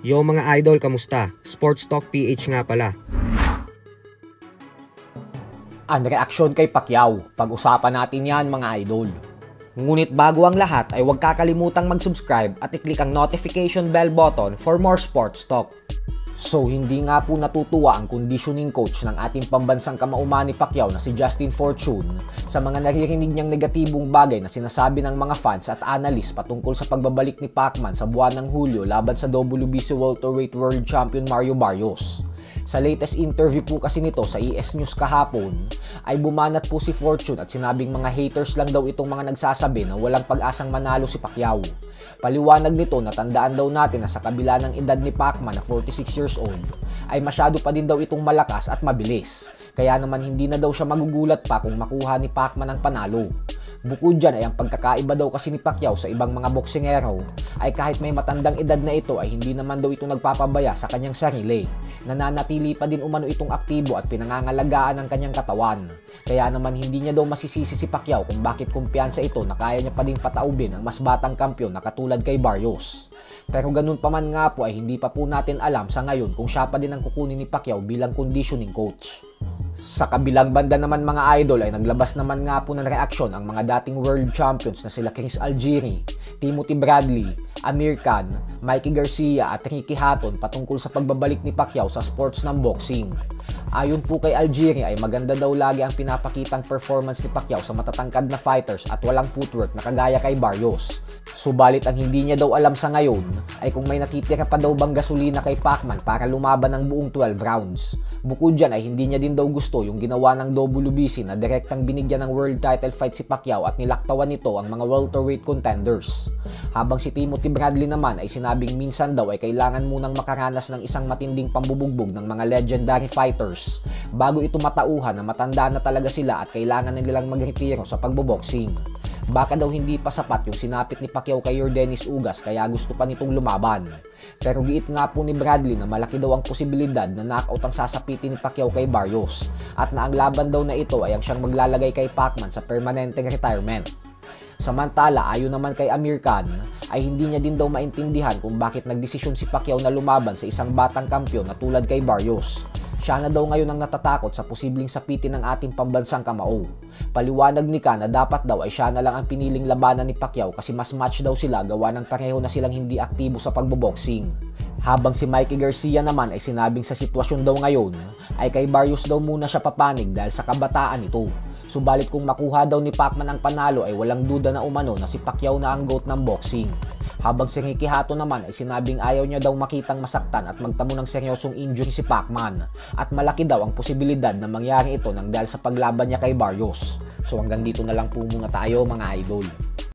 Yo mga idol, kamusta? Sports Talk PH nga pala. Ang reaksyon kay Pacquiao, pag-usapan natin yan mga idol. Ngunit bago ang lahat ay huwag kakalimutang mag-subscribe at i-click ang notification bell button for more sports talk. So hindi nga po natutuwa ang conditioning coach ng ating pambansang kamauman ni Pacquiao na si Justin Fortune sa mga naririnig niyang negatibong bagay na sinasabi ng mga fans at analyst patungkol sa pagbabalik ni Pacman sa buwan ng Hulyo laban sa WBC Welterweight World Champion Mario Barrios. Sa latest interview po kasi nito sa ES News kahapon, ay bumanat po si Fortune at sinabing mga haters lang daw itong mga nagsasabi na walang pag-asang manalo si Pacquiao. Paliwanag nito na tandaan daw natin na sa kabila ng edad ni Pacman na 46 years old, ay masyado pa din daw itong malakas at mabilis. Kaya naman hindi na daw siya magugulat pa kung makuha ni Pacman ang panalo. Bukod dyan ay ang pagkakaiba daw kasi ni Pacquiao sa ibang mga boksingero ay kahit may matandang edad na ito ay hindi naman daw ito nagpapabaya sa kanyang sarili. Nananatili pa din umano itong aktibo at pinangangalagaan ang kanyang katawan. Kaya naman hindi niya daw masisisi si Pacquiao kung bakit kumpiyansa ito na kaya niya pa din pataubin ang mas batang kampyon na katulad kay Barrios. Pero ganun pa man nga po ay hindi pa po natin alam sa ngayon kung siya pa din ang kukunin ni Pacquiao bilang conditioning coach. Sa kabilang banda naman mga idol ay naglabas naman nga po ng reaksyon ang mga dating world champions na sila Chris Algieri, Timothy Bradley, Amir Khan, Mikey Garcia at Ricky Hatton patungkol sa pagbabalik ni Pacquiao sa sports ng boxing. Ayon po kay Algieri ay maganda daw lagi ang pinapakitang performance ni Pacquiao sa matatangkad na fighters at walang footwork na kagaya kay Barrios. Subalit ang hindi niya daw alam sa ngayon ay kung may natitira pa daw bang gasolina kay Pacman para lumaban ng buong 12 rounds. Bukod dyan ay hindi niya din daw gusto yung ginawa ng WBC na direktang binigyan ng world title fight si Pacquiao at nilaktawan nito ang mga welterweight contenders. Habang si Timothy Bradley naman ay sinabing minsan daw ay kailangan munang makaranas ng isang matinding pambubugbog ng mga legendary fighters bago ito matauhan na matanda na talaga sila at kailangan na nilang magretiro sa pagboboxing. Baka daw hindi pa sapat yung sinapit ni Pacquiao kay Yordenis Ugas kaya gusto pa nitong lumaban. Pero giit nga po ni Bradley na malaki daw ang posibilidad na knockout ang sasapitin ni Pacquiao kay Barrios at na ang laban daw na ito ay ang siyang maglalagay kay Pacman sa permanenteng retirement. Samantala, ayon naman kay Amir Khan, ay hindi niya din daw maintindihan kung bakit nagdesisyon si Pacquiao na lumaban sa isang batang kampyon na tulad kay Barrios. Siya na daw ngayon ang natatakot sa posibleng sapitin ng ating pambansang kamao. Paliwanag ni Khan na dapat daw ay siya na lang ang piniling labanan ni Pacquiao kasi mas match daw sila gawa ng pareho na silang hindi aktibo sa pagboboxing. Habang si Mikey Garcia naman ay sinabing sa sitwasyon daw ngayon ay kay Barrios daw muna siya papanig dahil sa kabataan nito. Subalit kung makuha daw ni Pacman ang panalo ay walang duda na umano na si Pacquiao na ang GOAT ng boxing. Habang si Ricky Hatton naman ay sinabing ayaw niya daw makitang masaktan at magtamo ng seryosong injury si Pacman at malaki daw ang posibilidad na mangyari ito nang dahil sa paglaban niya kay Barrios. So hanggang dito na lang po muna tayo mga idol.